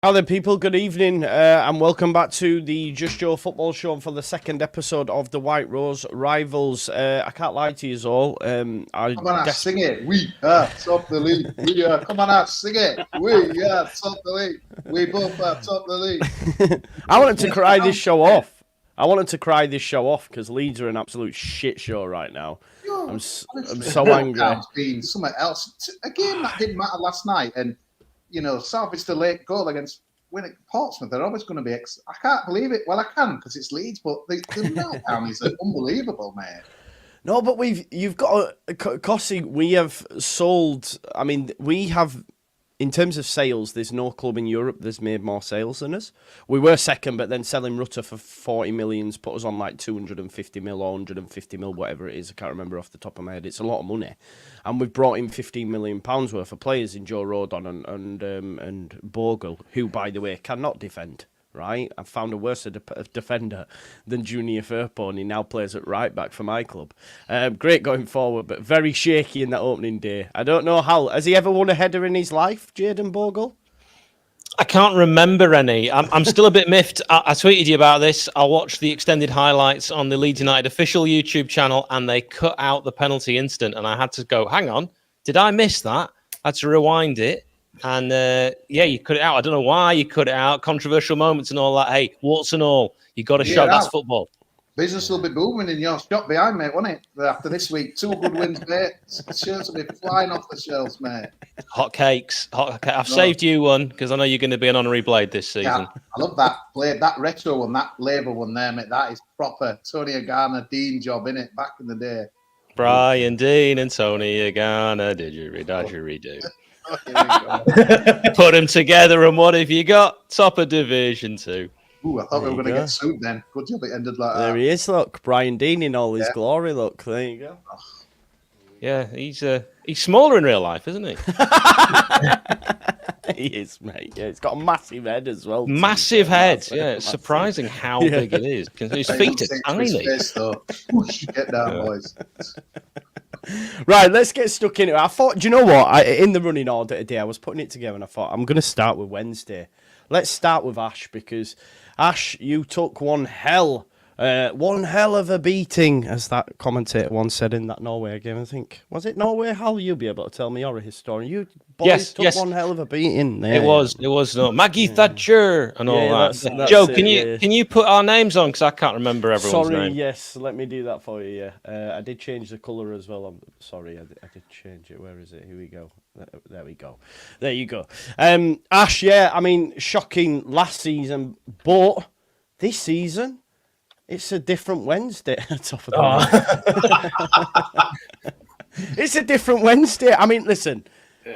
Hi there, people. Good evening, and welcome back to the Just Your Football Show for the second episode of the White Rose Rivals. I can't lie to you all. Come on, sing it. We are top the league. We are. Come on, sing it. We are top the league. We both are top the league. I wanted to cry this show off. Because Leeds are an absolute shit show right now. I'm so angry. Being something else. Again, that didn't matter last night. And, salvaged the late goal against winning Portsmouth. They're always going to be... I can't believe it. Well, I can because it's Leeds, but the meltdown is unbelievable, mate. No, but you've got Cossi. We have sold. I mean, we have. In terms of sales, there's no club in Europe that's made more sales than us. We were second, but then selling Rutter for 40 millions put us on like 250 mil or 150 mil, whatever it is. I can't remember off the top of my head. It's a lot of money, and we've brought in 15 million pounds worth of players in Joe Rodon and Bogle, who, by the way, cannot defend. Right, I've found a worse defender than Junior Firpo, and he now plays at right back for my club. Great going forward, but very shaky in that opening day. I don't know how. Has he ever won a header in his life, Jayden Bogle? I can't remember any. I'm still a bit miffed. I tweeted you about this. I watched the extended highlights on the Leeds United official YouTube channel, and they cut out the penalty instant, and I had to go, hang on, did I miss that? I had to rewind it. And you cut it out. I don't know why you cut it out. Controversial moments and all that. Hey, warts and all, you got to show that's football. Business will be booming in your shop behind, mate, won't it? After this week, 2 good wins, mate. Shirts will be flying off the shelves, mate. Hot cakes. I've saved you one because I know you're going to be an honorary blade this season. Yeah, I love that blade, that retro one, that Labour one there, mate. That is proper Tony Garner Dean job, innit? Back in the day. Brian Dean and Tony Garner, didgeridoo. Put them together, and what have you got? Top of Division 2. Ooh, I thought we were going to get sued then. Good job it ended like that. There he is, look. Brian Dean in all his glory, look. There you go. Yeah, he's smaller in real life, isn't he? He is, mate. Yeah, he's got a massive head as well. Massive head. Yeah, it's surprising how big it is. His feet are tiny. Get down, boys. Right, let's get stuck into it. I thought, do you know what? In the running order today, I was putting it together and I thought, I'm going to start with Wednesday. Let's start with Ash, because Ash, you took one hell of a beating, as that commentator once said in that Norway game. I think, was it Norway? Hal, you'll be able to tell me, you're a historian. You boys took one hell of a beating there. It was no Maggie Thatcher and all that. That's Joe, can you put our names on, because I can't remember everyone's name. Sorry, yes, let me do that for you. Yeah, I did change the colour as well. I'm sorry, I did change it. Where is it? Here we go. There we go. There you go. Ash, yeah, I mean, shocking last season, but this season, it's a different Wednesday. Top of the It's a different Wednesday. I mean, listen,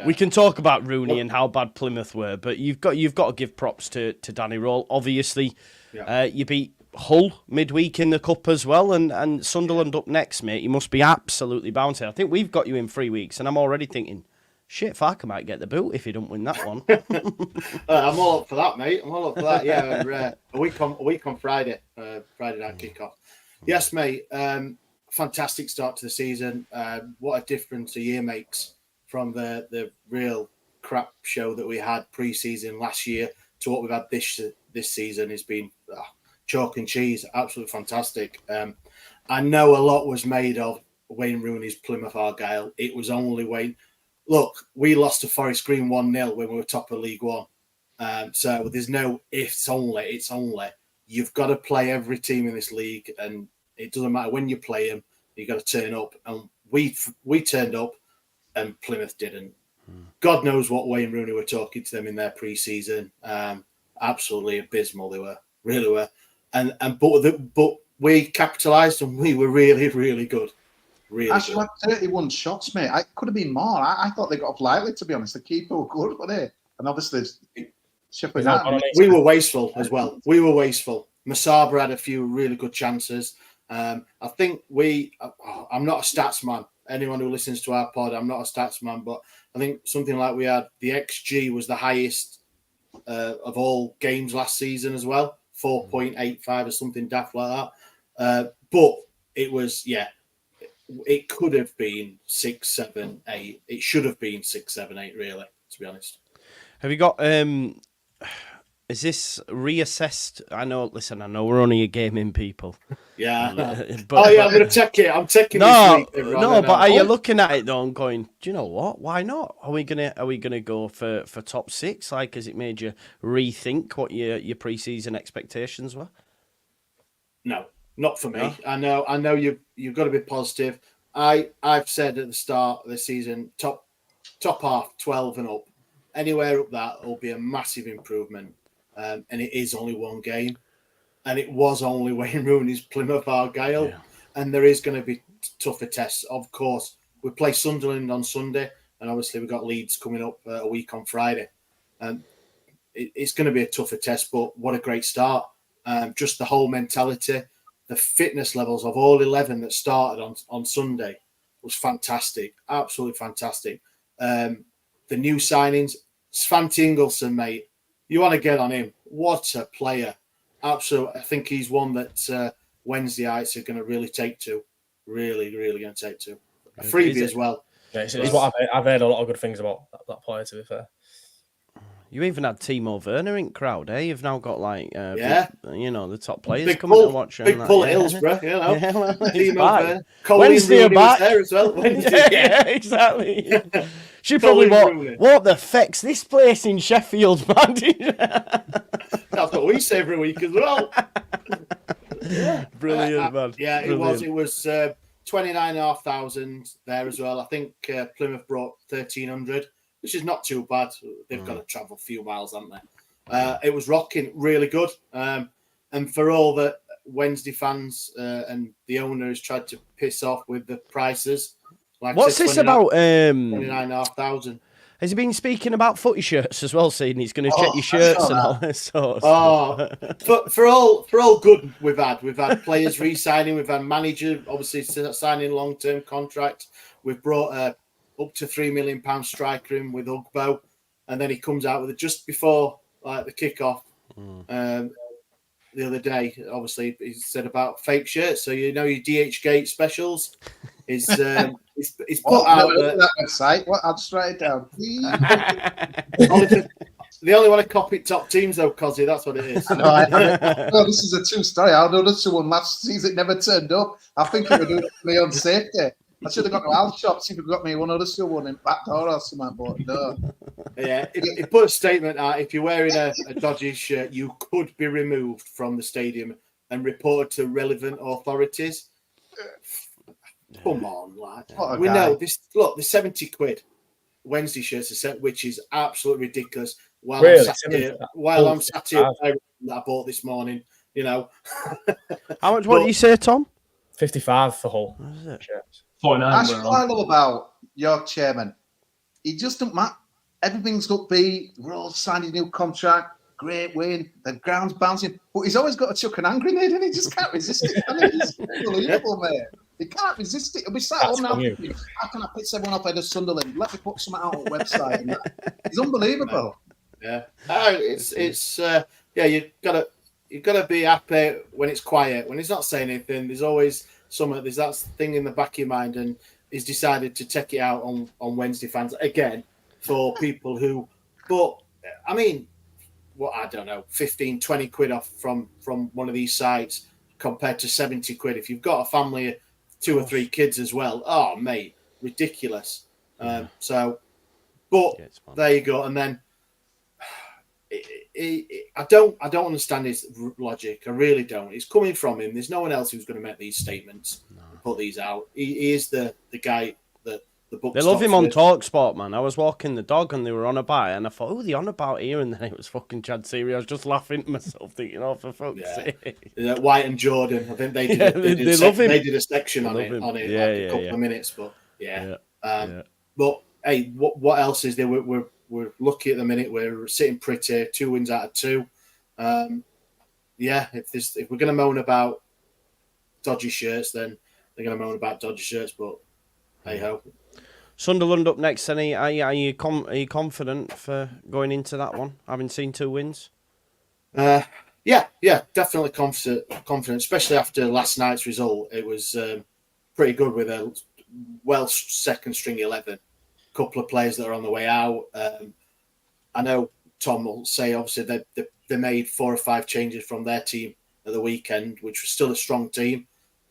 we can talk about Rooney and how bad Plymouth were, but you've got to give props to Danny Roll. Obviously, you beat Hull midweek in the cup as well, and Sunderland up next, mate. You must be absolutely bound to. I think we've got you in 3 weeks, and I'm already thinking, shit, Farker might get the boot if he don't win that one. I'm all up for that, mate. I'm all up for that. Yeah, a week on Friday, Friday night kickoff. Yes, mate. Fantastic start to the season. What a difference a year makes from the real crap show that we had pre-season last year to what we've had this season. Has been chalk and cheese. Absolutely fantastic. I know a lot was made of Wayne Rooney's Plymouth Argyle. It was only Wayne. Look, we lost to Forest Green 1-0 when we were top of League One. So there's no ifs, it's only. You've got to play every team in this league, and it doesn't matter when you play them, you've got to turn up. And we turned up, and Plymouth didn't. God knows what Wayne Rooney were talking to them in their pre-season. Absolutely abysmal they were, really were. But we capitalised, and we were really, really good. Really Actually, had 31 shots, mate. It could have been more. I thought they got off lightly, to be honest. The keeper were good, weren't they? And obviously, we were wasteful as well. We were wasteful. Masaba had a few really good chances. I think I'm not a stats man. Anyone who listens to our pod, I'm not a stats man, but I think something like we had, the XG was the highest of all games last season as well. 4.85 or something daft like that. But it was, it could have been 6, 7, 8. It should have been 6, 7, 8, really, to be honest. Have you got Is this reassessed? I know we're only a gaming people. Yeah. But, I'm going to take it. I'm taking no, this week. no. But are you looking at it though and going, do you know what? Why not? Are we gonna go for top 6? Like, has it made you rethink what your pre-season expectations were? No, not for me. No? I know you've got to be positive. I've said at the start of the season, top half, 12 and up, anywhere up that will be a massive improvement. And it is only one game, and it was only Wayne Rooney's Plymouth Argyle, Yeah. and there is going to be tougher tests. Of course, we play Sunderland on Sunday, and obviously we've got Leeds coming up a week on Friday, and it's going to be a tougher test. But what a great start! Just the whole mentality, the fitness levels of all 11 that started on Sunday was fantastic, absolutely fantastic. The new signings, Svante Ingolson, mate. You want to get on him. What a player. Absolutely. I think he's one that Wednesdayites are going to really take to. Really, really going to take to. A freebie as well. Yeah, it's what I've heard a lot of good things about that player, to be fair. You even had Timo Werner in crowd, eh? You've now got like, the top players Big coming pull, to watch. Big pull at Hillsborough, you know. Yeah, well, Timo Werner. Wednesday are back. Was there as well. Wednesday, yeah, exactly. Yeah. She probably Rooney. what the feck's this place in Sheffield, man? That's what we say every week as well. Brilliant, man. Yeah, Brilliant. it was 29,500 there as well. I think Plymouth brought 1,300, which is not too bad. They've got to travel a few miles, haven't they? It was rocking, really good. And for all the Wednesday fans and the owners tried to piss off with the prices. Like What's this about? 29,500. Has he been speaking about footy shirts as well, saying he's going to check your shirts and all this sort of stuff? For all good we've had players re-signing, we've had manager obviously signing long-term contracts. We've brought up to £3 million striker in with Ugbo, and then he comes out with it just before the kickoff. The other day, obviously, he said about fake shirts. So your DH Gate specials is he's put out that website. What? I'll just write it down. They only want to copy top teams, though, Cozzy. That's what it is. No, this is a true story. I know this one last season. It never turned up. I think it would do it for me on safety. I should have got to Al's shop, see if we got me one other one in back door or something, but no. Yeah, he put a statement out. If you're wearing a dodgy shirt, you could be removed from the stadium and reported to relevant authorities. Come on, lad. We know this. Look, the 70 quid Wednesday shirts are set, which is absolutely ridiculous. While I'm sat here, that I bought this morning, How much? What did you say, Tom? 55 for Hull. What is it? Shirts. 49. That's what I love about your chairman. He just don't matter. Everything's upbeat. We're all signing a new contract. Great win. The ground's bouncing. But he's always got a chuck and hand grenade and he just can't resist it. I mean, it's unbelievable, mate. He can't resist it. He'll be sat home now. How can I piss everyone off out of Sunderland? Let me put something out on the website. And it's unbelievable. Yeah. You've got to be happy when it's quiet. When he's not saying anything, there's always there's that thing in the back of your mind, and he's decided to take it out on Wednesday fans again for people who. But I mean, I don't know, 15, 20 quid off from one of these sites compared to 70 quid. If you've got a family of 2 or 3 kids as well, oh mate, ridiculous. But there you go. And then I don't understand his logic. I really don't. It's coming from him. There's no one else who's going to make these statements, put these out. He is the guy that the book. They love him on TalkSport, man. I was walking the dog and they were on about it, and I thought, "Oh, they're on about here," and then it was fucking Chad Seary. I was just laughing to myself, thinking, "Oh, for fuck's sake!" White and Jordan. I think they did. They love him. They did a section on it, a couple of minutes, but But hey, what else is there? We're lucky at the minute. We're sitting pretty. 2 wins out of 2. If we're going to moan about dodgy shirts, then they're going to moan about dodgy shirts. But hey ho. Sunderland up next. Are you confident for going into that one? Having seen 2 wins. Yeah, definitely confident, especially after last night's result. It was pretty good with a Welsh second string 11. Couple of players that are on the way out. I know Tom will say, obviously, they made 4 or 5 changes from their team at the weekend, which was still a strong team.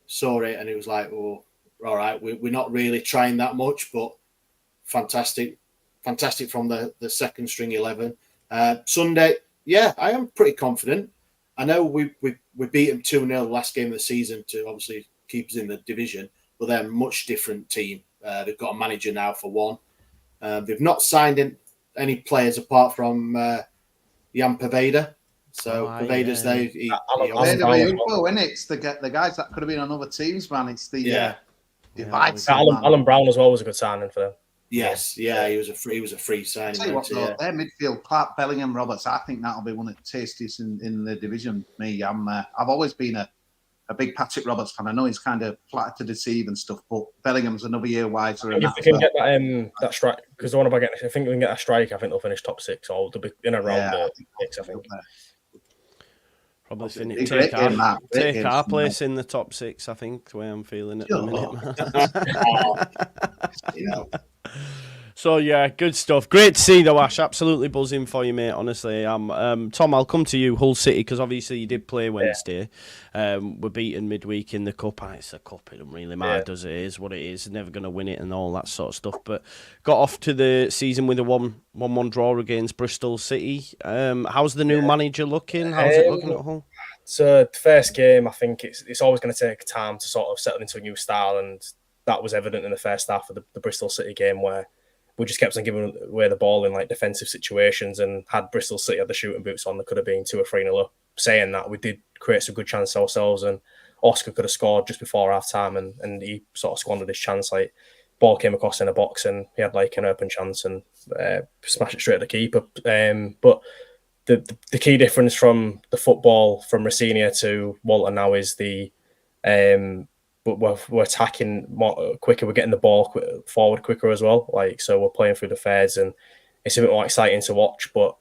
Saw it, and it was like, oh, all right, we're not really trying that much, but fantastic from the second string 11. Sunday, yeah, I am pretty confident. I know we beat them 2-0 the last game of the season to obviously keep us in the division, but they're a much different team. They've got a manager now for one. They've not signed any players apart from Jan Paveda. So Paveda's there. It's the guys that could have been on other teams, man. It's the Alan Brown as well was a good signing for them. Yes, he was a free signing. Tell you what, though, their midfield, Clark, Bellingham, Roberts, I think that'll be one of the tastiest in the division. I've always been a big Patrick Roberts fan. I know he's kind of flattered to deceive and stuff, but Bellingham's another year wiser. If they can get that strike, because the one about getting, I think we can get a strike. I think they'll finish top 6 or they'll be in around 6. I think. Probably take our place in the top 6. I think the way I'm feeling at the minute. So yeah, good stuff. Great to see though, Ash. Absolutely buzzing for you, mate. Honestly, Tom, I'll come to you. Hull City, because obviously you did play Wednesday. We're beaten midweek in the cup. It's a cup. It doesn't really matter, does it? It is what it is. Never going to win it and all that sort of stuff. But got off to the season with a 1-1 draw against Bristol City. How's the new manager looking? How's it looking at Hull? So the first game, I think it's always going to take time to sort of settle into a new style, and that was evident in the first half of the Bristol City game, where we just kept on giving away the ball in like defensive situations, and had Bristol City had the shooting boots on, there could have been 2 or 3-0 up. Saying that, we did create some good chances ourselves, and Oscar could have scored just before half time, and he sort of squandered his chance. Like, ball came across in a box, and he had like an open chance and smashed it straight at the keeper. But the key difference from the football from Racine to Walton now is we're attacking more quicker. We're getting the ball forward quicker as well. Like, so we're playing through the thirds, and it's a bit more exciting to watch. But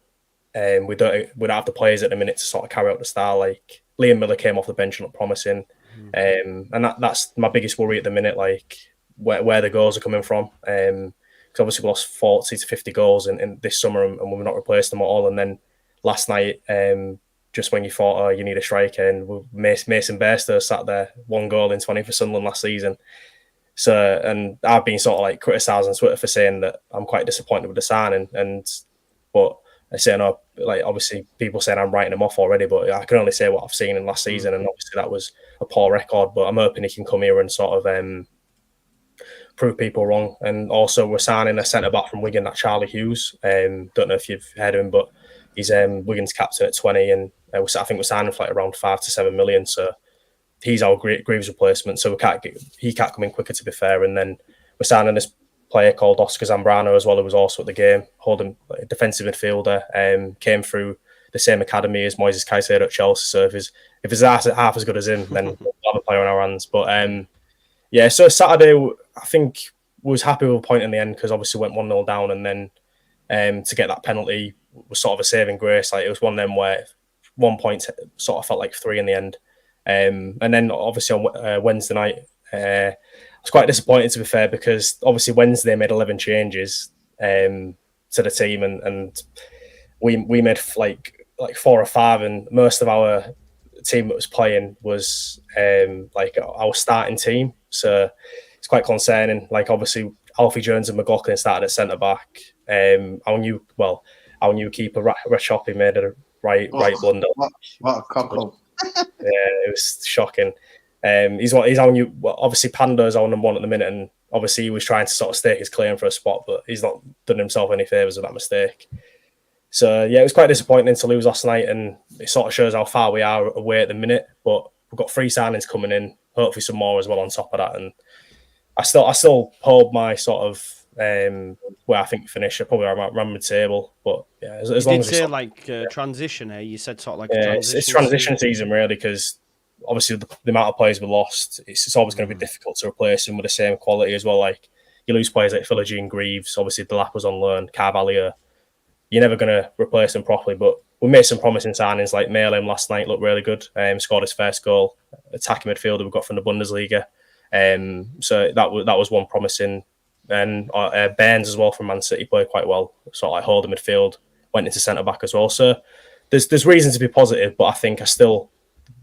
we don't have the players at the minute to sort of carry out the style. Like, Liam Miller came off the bench and looked promising, and that's my biggest worry at the minute. Like, where the goals are coming from. Because obviously we lost 40 to 50 goals in this summer, and we've not replaced them at all. And then last night, just when you thought, you need a striker, and Mason Bairstow sat there, 1 goal in 20 for Sunderland last season. So, and I've been sort of like criticised on Twitter for saying that I'm quite disappointed with the signing, but I say, no, like, obviously people saying I'm writing him off already, but I can only say what I've seen in last season, and obviously that was a poor record. But I'm hoping he can come here and sort of prove people wrong. And also, we're signing a centre back from Wigan, that Charlie Hughes. Don't know if you've heard of him, but he's Wigan's captain at 20, and I think we're signing for like around 5 to 7 million. So he's our Greaves replacement. So he can't come in quicker, to be fair. And then we're signing this player called Oscar Zambrano as well, who was also at the game, holding like a defensive midfielder. Came through the same academy as Moises Caicedo at Chelsea. So if he's half as good as him, then we'll have a player on our hands. But yeah, so Saturday, I think we was happy with a point in the end, because obviously went 1-0 down, and then to get that penalty was sort of a saving grace. Like, it was one of them where 1 point sort of felt like 3 in the end. And then obviously on Wednesday night, I was quite disappointed, to be fair, because obviously Wednesday made 11 changes to the team, and we made like 4 or 5, and most of our team that was playing was like our starting team. So it's quite concerning. Like, obviously Alfie Jones and McLaughlin started at centre back. Our new keeper Rachopi made a right blunder. What a cockle! Yeah, it was shocking. He's our new. Well, obviously Pando's our number 1 at the minute, and obviously he was trying to sort of stake his claim for a spot, but he's not done himself any favours with that mistake. So yeah, it was quite disappointing to lose last night, and it sort of shows how far we are away at the minute. But we've got 3 signings coming in, hopefully some more as well on top of that. And I still hold my sort of where I think we finish. Probably around mid-table, but yeah, as long as you did say transition here. You said sort of like it's transition season really, because obviously the amount of players we lost, it's always going to be difficult to replace them with the same quality as well. Like, you lose players like Philogene Greaves, obviously Delap was on loan, Carvalho. You're never going to replace them properly, but we made some promising signings. Like Malem last night looked really good. Scored his first goal. Attacking midfielder we got from the Bundesliga. So that was one promising. And Burns as well from Man City played quite well. Sort of like holding midfield went into centre back as well. So there's reason to be positive, but I think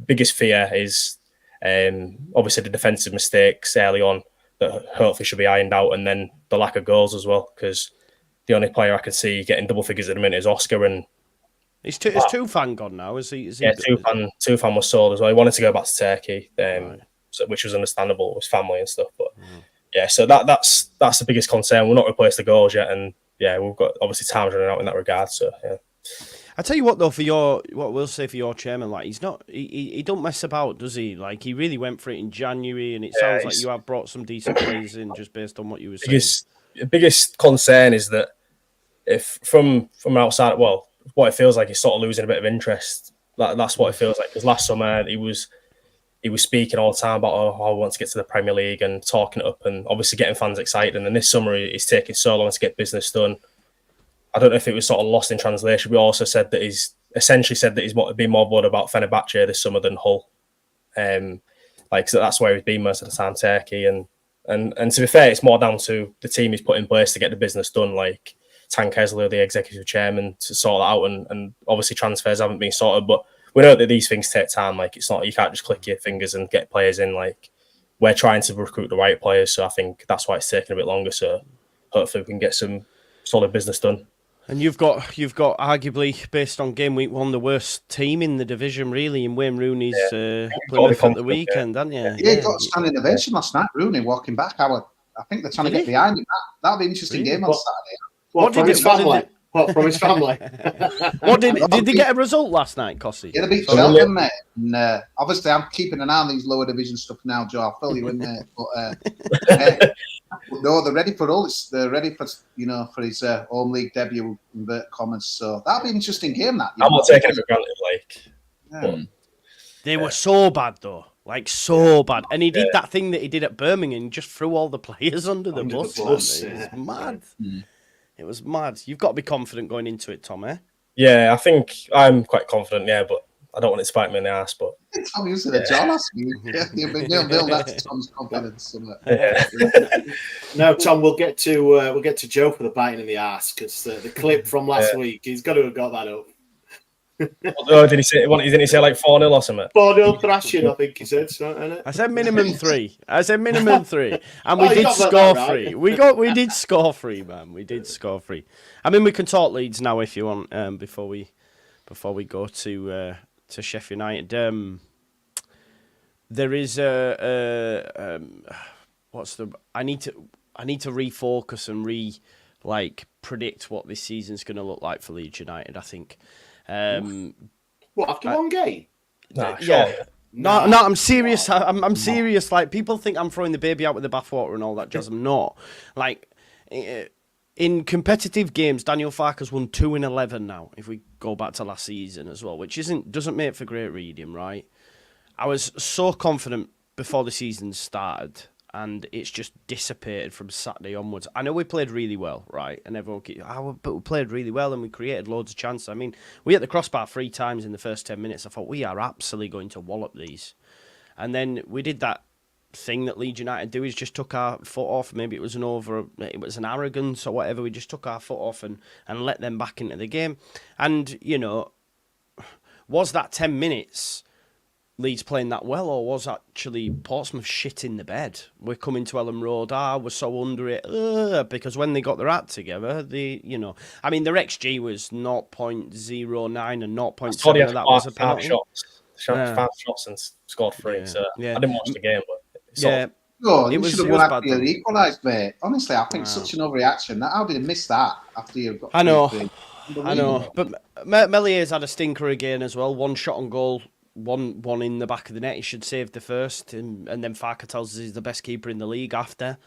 biggest fear is obviously the defensive mistakes early on that hopefully should be ironed out, and then the lack of goals as well, because the only player I can see getting double figures at the minute is Oscar. And is Tufan gone now? Is he? Tufan was sold as well. He wanted to go back to Turkey, which was understandable with family and stuff. But so that's the biggest concern. We're not replaced the goals yet, and we've got obviously time's running out in that regard. So I tell you what though, what we'll say for your chairman, like he's not, he don't mess about, does he? Like he really went for it in January, and it sounds like you have brought some decent players in just based on what you were saying. The biggest concern is that if from outside, well, what it feels like he's sort of losing a bit of interest. That's what it feels like, because last summer he was speaking all the time about I want to get to the Premier League and talking it up and obviously getting fans excited. And then this summer he's taking so long to get business done. I don't know if it was sort of lost in translation. We also said that he's been more bothered about Fenerbahce this summer than Hull. So that's where he's been most of the time, Turkey. And to be fair, it's more down to the team he's put in place to get the business done, like Tan Kesler, the executive chairman, to sort that out. And obviously transfers haven't been sorted, but we know that these things take time. Like it's not, you can't just click your fingers and get players in. Like we're trying to recruit the right players. So I think that's why it's taking a bit longer. So hopefully we can get some solid business done. And you've got arguably, based on game week 1, the worst team in the division, really, in Wayne Rooney's Plymouth at the weekend, haven't you? Yeah, he got a standing ovation last night, Rooney, walking back. I think they're trying to get behind him. That'll be an interesting game on Saturday. What from his family? What did they get a result last night, Cossie? Yeah, they beat Cheltenham, mate. And obviously, I'm keeping an eye on these lower division stuff now, Joe. I'll fill you in, mate. But no, they're ready for all. They're ready for for his home league debut, inverted commas. So that'll be an interesting game. That I'm not taking it for granted. They were so bad though, like so bad. And he did that thing that he did at Birmingham, just threw all the players under the bus. It was mad. It was mad. You've got to be confident going into it, Tom, eh? Yeah, I think I'm quite confident, but I don't want it to spite me in the ass. But Tom used to John last week. You'll build that to Tom's confidence. No, Tom, we'll get to Joe for the biting in the ass, because the clip from last week, he's got to have got that up. Oh, did he say? Didn't he say like 4-0 or something? 4-0 thrashing, I think he said. I said minimum 3. And we did score 3. We did score 3, man. We did score 3. I mean, we can talk Leeds now if you want. Before we go to Sheffield United, there is I need to refocus and predict what this season's going to look like for Leeds United. I think. What, after one game? No, I'm serious. I'm serious. Like, people think I'm throwing the baby out with the bathwater and all that jazz. I'm not. Like, in competitive games, Daniel Farke's won 2 in 11 now. If we go back to last season as well, which doesn't make for great reading, right? I was so confident before the season started, and it's just dissipated from Saturday onwards. I know we played really well, right? And everyone but we played really well and we created loads of chances. I mean, we hit the crossbar 3 times in the first 10 minutes. I thought, we are absolutely going to wallop these. And then we did that thing that Leeds United do, is just took our foot off. Maybe it was an arrogance or whatever. We just took our foot off and let them back into the game. And, was that 10 minutes Leeds playing that well, or was actually Portsmouth shit in the bed? We're coming to Ellen Road, we're so under it, because when they got their act together, their XG was 0.09 and 0.7 of that was a penalty. 5 shots and scored 3, so I didn't watch the game, but you should have won after you equalised, mate. Honestly, I think such an overreaction. How did you miss that after you got? I know, but Mellier's had a stinker again as well. 1 shot on goal. One in the back of the net. He should save the first, and then Farke tells us he's the best keeper in the league after.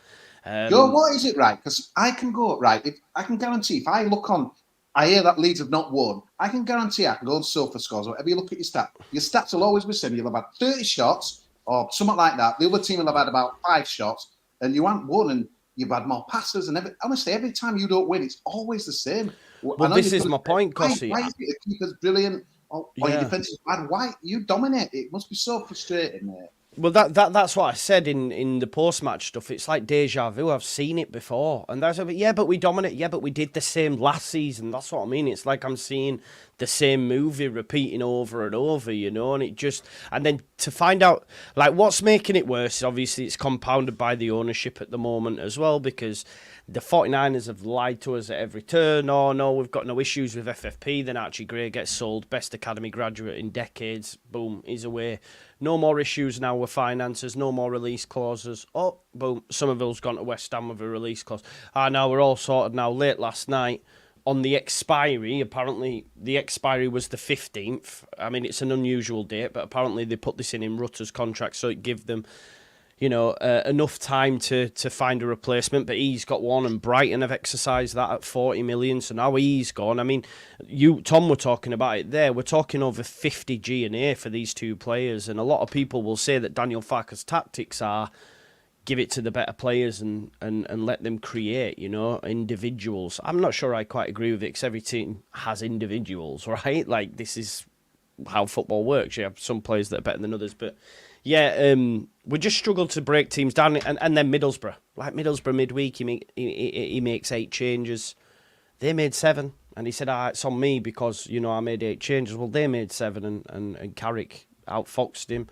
What is it, right? Because I can go, right, I can guarantee, if I look on, I hear that Leeds have not won, I can guarantee I can go on Sofa Scores, or whatever you look at your stats will always be the same. You'll have had 30 shots, or something like that. The other team will have had about 5 shots, and you haven't won, and you've had more passes, and honestly, every time you don't win, it's always the same. Well, this is my point, Cossie. Why is it the keeper's brilliant? Your defence is bad. Why you dominate? It must be so frustrating, mate. Well, that's what I said in the post-match stuff. It's like deja vu. I've seen it before. And that's but we dominate. Yeah, but we did the same last season. That's what I mean. It's like I'm seeing the same movie repeating over and over, and it just... And then to find out, like, what's making it worse, obviously it's compounded by the ownership at the moment as well, because the 49ers have lied to us at every turn. Oh, no, we've got no issues with FFP. Then Archie Gray gets sold, best academy graduate in decades. Boom, he's away. No more issues now with finances, no more release clauses. Oh, boom, Somerville's gone to West Ham with a release clause. Now we're all sorted now. Late last night, on the expiry, apparently the expiry was the 15th. I mean, it's an unusual date, but apparently they put this in Rutter's contract, so it give them, enough time to find a replacement. But he's got one, and Brighton have exercised that at 40 million, so now he's gone. I mean, Tom, were talking about it there. We're talking over 50 G&A for these two players, and a lot of people will say that Daniel Farke's tactics are give it to the better players and let them create, individuals. I'm not sure I quite agree with it, because every team has individuals, right? Like, this is how football works. You have some players that are better than others, but yeah, we just struggled to break teams down. And then Middlesbrough. Like, Middlesbrough midweek, he makes 8 changes. They made 7. And he said, it's on me because, I made 8 changes. Well, they made 7 and Carrick outfoxed him.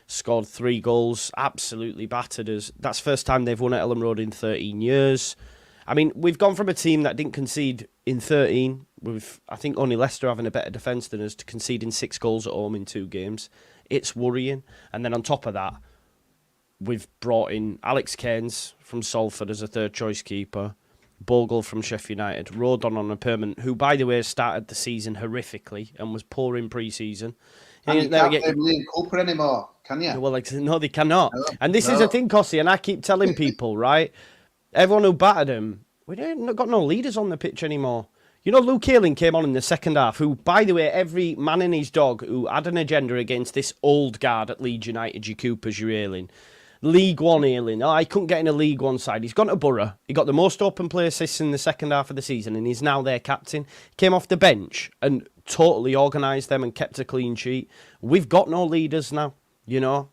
Scored 3 goals. Absolutely battered us. That's the first time they've won at Elland Road in 13 years. I mean, we've gone from a team that didn't concede in 13, with, I think, only Leicester having a better defence than us, to conceding 6 goals at home in 2 games. It's worrying. And then on top of that, we've brought in Alex Cairns from Salford as a third-choice keeper, Bogle from Sheffield United, Rodon on a permanent, who, by the way, started the season horrifically and was poor in pre-season. And you can't blame Liam Cooper anymore, can you? Well, no, they cannot. No, and this is the thing, Cossie, and I keep telling people, right? Everyone who battered him, we ain't got no leaders on the pitch anymore. Luke Ayling came on in the second half, who, by the way, every man and his dog who had an agenda against this old guard at Leeds United, your Coopers, your Ayling, League One Ayling. I couldn't get in a League One side. He's gone to Borough. He got the most open play assists in the second half of the season, and he's now their captain. Came off the bench and totally organised them and kept a clean sheet. We've got no leaders now.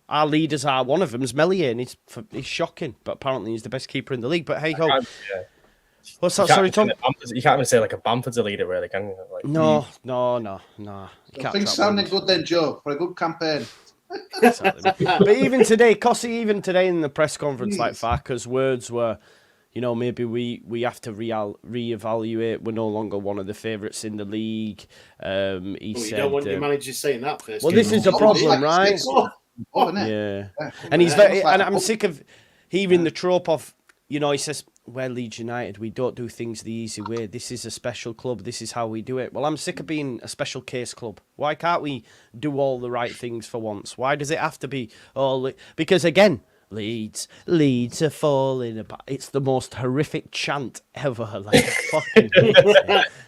Our leaders are, one of them's Melier, and he's shocking, but apparently he's the best keeper in the league. But hey ho. What's that? Sorry, Tom? You can't even say like a Bamford's a leader, really, can you? Like, no. Things sounding good then, Joe, for a good campaign. Exactly. But even today, Cossie, in the press conference, like Farke's words were, maybe we have to reevaluate. We're no longer one of the favourites in the league. He said, you don't want your manager saying that first. Well, this is the problem, right? Yeah. And he's and I'm sick of hearing the trope of, he says, we're Leeds United. We don't do things the easy way. This is a special club. This is how we do it. Well, I'm sick of being a special case club. Why can't we do all the right things for once? Why does it have to be all... Because, again, Leeds are falling apart. It's the most horrific chant ever. Like, fucking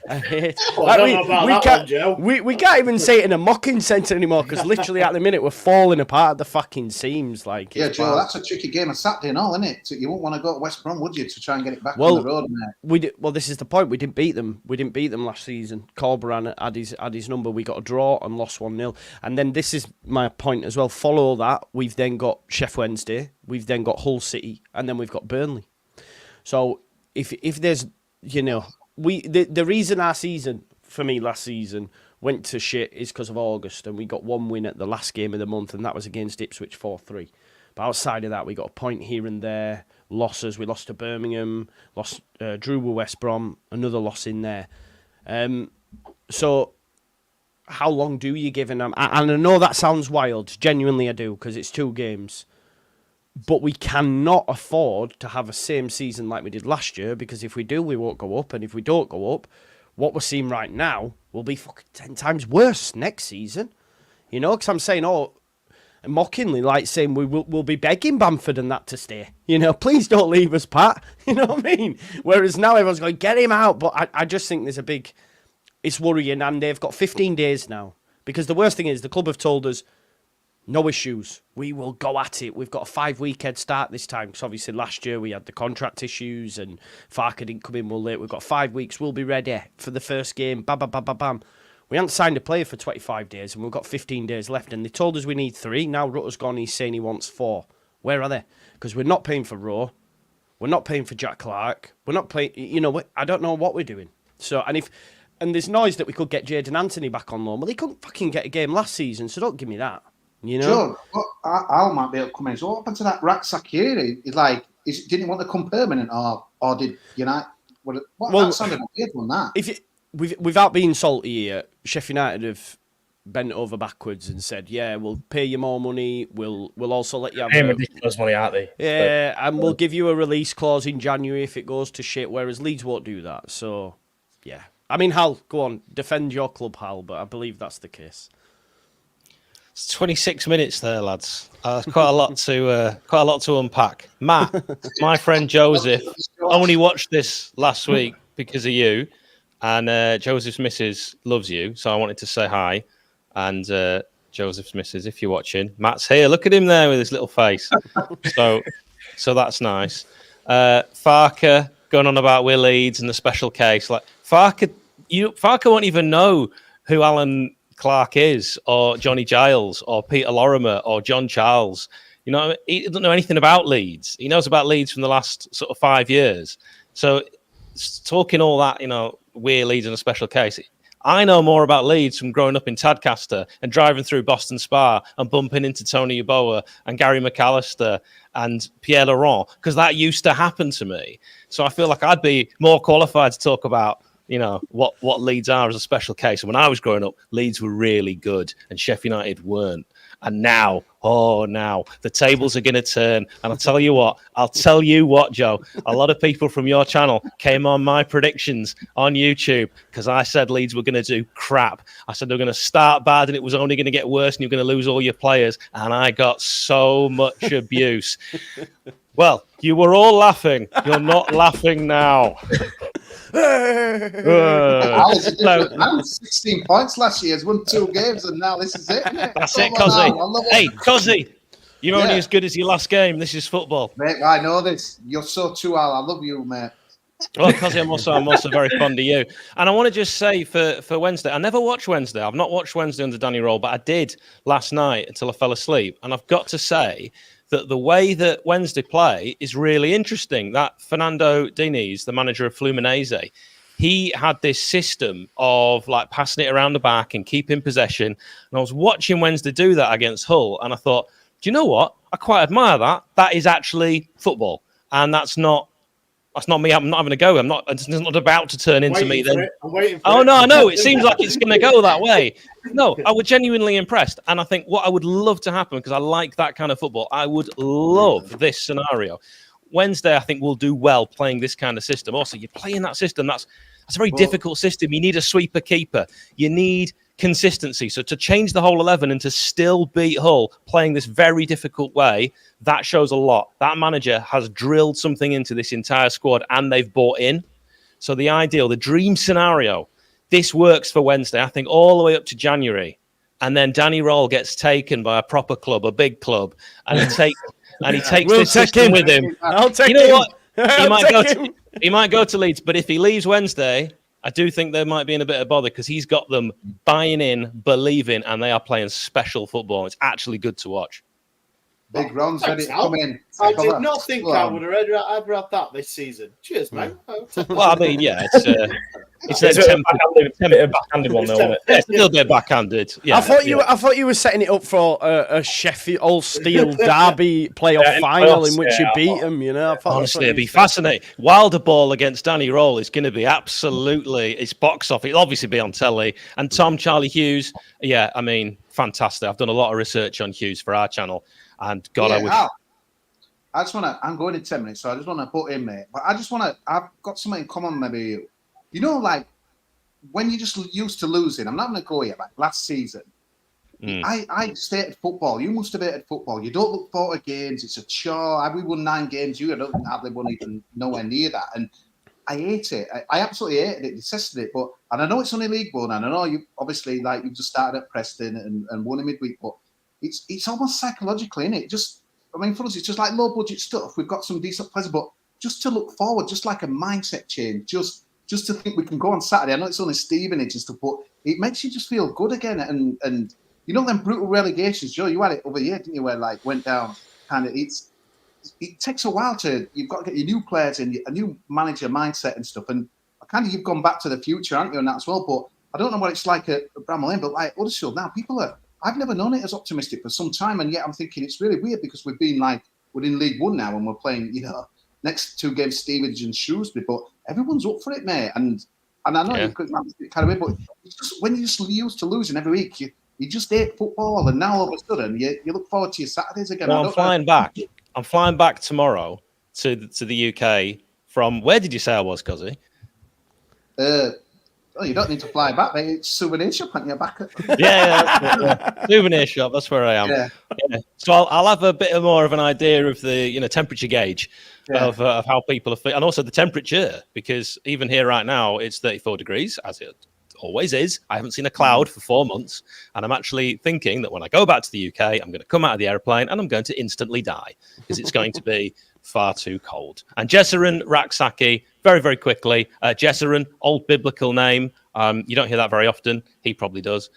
I hate it. We can't even say it in a mocking sense anymore, because literally at the minute we're falling apart at the fucking seams. Like, yeah, Joe, that's a tricky game on Saturday and all, isn't it? So you won't want to go to West Brom, would you, to try and get it back on the road? Well, this is the point. We didn't beat them. We didn't beat them last season. Corberan had his number. We got a draw and lost 1-0. And then this is my point as well. Follow that. We've then got Sheff Wednesday. We've then got Hull City, and then we've got Burnley. So if there's, the reason our season, for me last season, went to shit is because of August, and we got 1 win at the last game of the month, and that was against Ipswich 4-3. But outside of that, we got a point here and there, losses. We lost to Birmingham, drew with West Brom, another loss in there. So how long do you give them? And I know that sounds wild, genuinely I do, because it's 2 games. But we cannot afford to have a same season like we did last year, because if we do, we won't go up. And if we don't go up, what we're seeing right now will be fucking 10 times worse next season. Because I'm saying, mockingly, like saying we'll be begging Bamford and that to stay. Please don't leave us, Pat. You know what I mean? Whereas now everyone's going, get him out. But I just think it's worrying. And they've got 15 days now. Because the worst thing is the club have told us, no issues. We will go at it. We've got a 5-week head start this time. Because obviously last year we had the contract issues and Farke didn't come in well late. We've got 5 weeks. We'll be ready for the first game. Bam, bam, bam, bam, bam. We haven't signed a player for 25 days and we've got 15 days left. And they told us we need 3. Now Rutter's gone, he's saying he wants 4. Where are they? Because we're not paying for Rowe. We're not paying for Jack Clark. We're not paying, I don't know what we're doing. So, and there's noise that we could get Jadon Anthony back on loan. Well, he couldn't fucking get a game last season, so don't give me that. John, Al might be able to come in. So what happened to that Rak Sakiri? Didn't want to come permanent, or did United? That sounded a weird one. That without being salty here, Sheffield United have bent over backwards and said, "Yeah, we'll pay you more money. We'll also let you have ridiculous money, aren't they? Yeah, and we'll give you a release clause in January if it goes to shit. Whereas Leeds won't do that. So, yeah, I mean, Hal, go on, defend your club, Hal. But I believe that's the case. It's 26 minutes there, lads. Quite a lot to unpack. Matt, my friend Joseph, only watched this last week because of you, and Joseph's missus loves you, so I wanted to say hi. And Joseph's missus, if you're watching, Matt's here. Look at him there with his little face. So that's nice. Farker going on about we're Leeds and the special case. Like Farker won't even know who Alan Clark is, or Johnny Giles, or Peter Lorimer, or John Charles. He doesn't know anything about Leeds. He knows about Leeds from the last sort of 5 years. So talking all that, we're Leeds in a special case. I know more about Leeds from growing up in Tadcaster and driving through Boston Spa and bumping into Tony Yeboah and Gary McAllister and Pierre Laurent, because that used to happen to me. So I feel like I'd be more qualified to talk about what Leeds are as a special case. And when I was growing up, Leeds were really good and Sheffield United weren't. And now the tables are going to turn. And I'll tell you what, Joe, a lot of people from your channel came on my predictions on YouTube because I said Leeds were going to do crap. I said they were going to start bad and it was only going to get worse and you're going to lose all your players. And I got so much abuse. Well, you were all laughing. You're not laughing now. Alice, 16 points last year. Has won 2 games, and now this is it. That's it, Cozzy. Hey, Cozzy, you're only as good as your last game. This is football, mate. I know this. You're so true, Al. I love you, mate. Well, Cozzy, I'm also very fond of you. And I want to just say for Wednesday, I never watched Wednesday. I've not watched Wednesday under Danny Roll, but I did last night until I fell asleep. And I've got to say that the way that Wednesday play is really interesting. That Fernando Diniz, the manager of Fluminense, he had this system of like passing it around the back and keeping possession. And I was watching Wednesday do that against Hull. And I thought, do you know what? I quite admire that. That is actually football. And that's not me. I'm not having a go. It's not about to turn into me then. Oh, no, I know. It seems like it's going to go that way. No, I was genuinely impressed. And I think what I would love to happen, because I like that kind of football, I would love this scenario. Wednesday, I think, will do well playing this kind of system. Also, you're playing that system. That's a very difficult system. You need a sweeper keeper. You need consistency. So to change the whole 11 and to still beat Hull playing this very difficult way, that shows a lot. That manager has drilled something into this entire squad and they've bought in. So the dream scenario, this works for Wednesday, I think, all the way up to January. And then Danny Roll gets taken by a proper club, a big club, and he takes this system with him. I'll take you know him. What? He might go to Leeds, but if he leaves Wednesday, I do think they might be in a bit of bother because he's got them buying in, believing, and they are playing special football. It's actually good to watch. Big Ron's ready to come in. I did not think I would have ever had that this season. Cheers, mate. Well, I mean, yeah, it's a backhanded one, though, isn't it? It's a little bit backhanded. Yeah, I thought you were setting it up for a Sheffield Steel derby playoff final in which you beat them. Honestly, it'd be fascinating. Wilder Ball against Danny Roll is going to be absolutely. It's box office. It'll obviously be on telly. And Charlie Hughes. Yeah, I mean, fantastic. I've done a lot of research on Hughes for our channel. And God, I wish. I just want to. I'm going in 10 minutes, so I just want to put in, mate. But I just want to. I've got something in common, maybe like when you're just used to losing. I'm not going to go here. Like last season, I just hated football. You must have hated football. You don't look forward to games. It's a chore. We won 9 games. You don't hardly won even nowhere near that. And I hate it. I absolutely hated it. Detested it. And I know it's only League One, and I know you obviously like you just started at Preston and won in midweek, but. It's almost psychologically, isn't it? For us, it's just like low budget stuff. We've got some decent players, but just to look forward, just like a mindset change, just to think we can go on Saturday. I know it's only Stevenage, just to put it makes you just feel good again. And you know them brutal relegations, Joe. You had it over here, didn't you? Where like went down, kind of. It takes a while you've got to get your new players in, a new manager mindset and stuff. And kind of you've gone back to the future, aren't you, and that as well. But I don't know what it's like at Bramall Lane, but like Huddersfield now, I've never known it as optimistic for some time, and yet I'm thinking it's really weird because we're in League One now and we're playing, next 2 games Stevenage and Shrewsbury, but everyone's up for it, mate. And I know you could kind of, but it's just when you're just used to losing every week, you just hate football, and now all of a sudden you look forward to your Saturdays again. Well, I'm flying back. I'm flying back tomorrow to the UK from, where did you say I was, Cozzy? You don't need to fly back, mate. It's souvenir shop on your back. Yeah. Souvenir shop. That's where I am. Yeah. So I'll have a bit more of an idea of the temperature gauge of how people are feeling, and also the temperature, because even here right now it's 34 degrees as it always is. I haven't seen a cloud for 4 months, and I'm actually thinking that when I go back to the UK, I'm going to come out of the airplane and I'm going to instantly die because it's going to be far too cold. And Jesserin Raksaki, very, very quickly. Jesserin, old biblical name. You don't hear that very often. He probably does.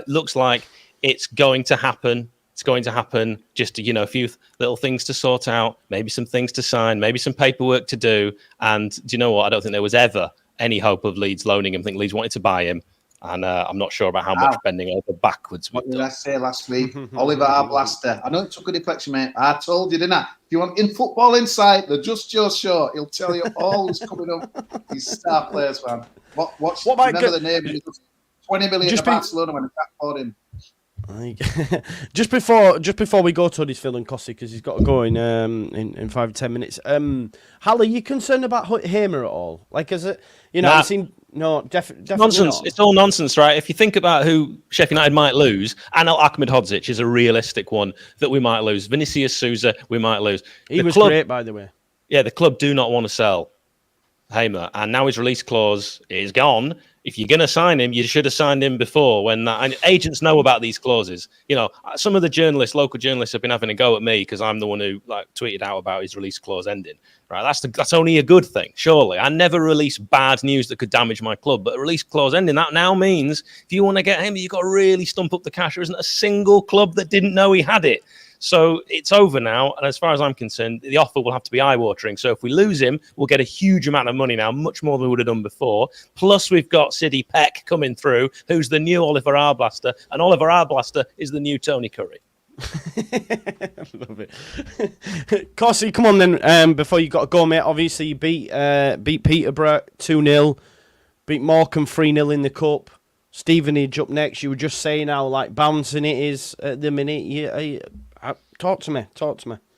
Looks like it's going to happen. It's going to happen. Just, a few little things to sort out, maybe some things to sign, maybe some paperwork to do. And do you know what? I don't think there was ever any hope of Leeds loaning him. I think Leeds wanted to buy him. And I'm not sure about how much bending over backwards. What did I say last week? Oliver Arblaster. I know it took a deflection, mate. I told you, didn't I? If you want in football insight, the Just Joe Show, he'll tell you all who's coming up. These star players, man. Remember the name? 20 million to Barcelona when they bought him. just before we go to Huddersfield and Cossey, because he's got to go in 5 or 10 minutes. Hal, are you concerned about Hamer at all? Like, is it I've seen definitely nonsense. not. It's all nonsense, right? If you think about who Sheffield United might lose, Anel Ahmedhodzic is a realistic one that we might lose. Vinicius Souza, we might lose. He was great, by the way. Yeah, the club do not want to sell Hamer, and now his release clause is gone. If you're going to sign him, you should have signed him before. And agents know about these clauses. Some of the local journalists, have been having a go at me because I'm the one who tweeted out about his release clause ending. Right, that's only a good thing, surely. I never release bad news that could damage my club, but a release clause ending, that now means if you want to get him, you've got to really stump up the cash. There isn't a single club that didn't know he had it. So it's over now, and as far as I'm concerned, the offer will have to be eye-watering. So if we lose him, we'll get a huge amount of money now, much more than we would have done before. Plus, we've got Sidney Peck coming through, who's the new Oliver Arblaster, and Oliver Arblaster is the new Tony Curry. Love it. Cossey, come on then, before you got to go, mate. Obviously, you beat Peterborough 2-0, beat Morecambe 3-0 in the Cup. Stevenage up next. You were just saying how bouncing it is at the minute. Talk to me.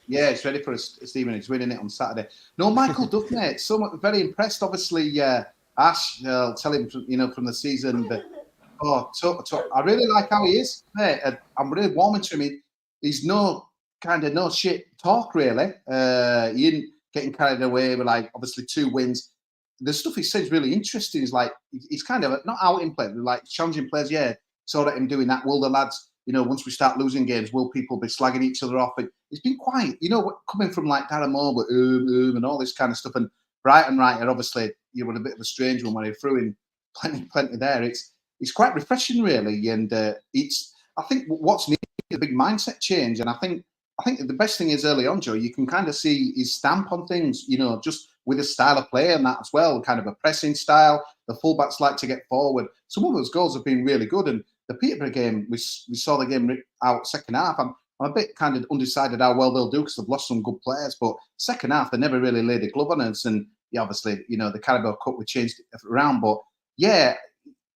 Yeah, it's ready for Stevenage winning it on Saturday. No, Michael Duff, mate. Very impressed. Obviously, Ash, I'll tell him, from the season. But I really like how he is, mate. I'm really warming to him. He's no shit talk, really. He isn't getting carried away with obviously 2 wins. The stuff he says really interesting. He's kind of not out in play, challenging players. Yeah, saw that him doing that. Will the lads? Once we start losing games, will people be slagging each other off? It's been quite, coming from Darren Moore, but and all this kind of stuff. And Brighton writer, obviously, you were a bit of a strange one when he threw in plenty there. It's quite refreshing, really. And I think what's needed is a big mindset change. And I think the best thing is early on, Joe, you can kind of see his stamp on things, just with his style of play and that as well, kind of a pressing style. The fullbacks like to get forward. Some of those goals have been really good. And the Peterborough game, we saw the game out second half. I'm a bit kind of undecided how well they'll do because they've lost some good players. But second half, they never really laid a glove on us. And obviously, the Carabao Cup, we changed it around. But yeah,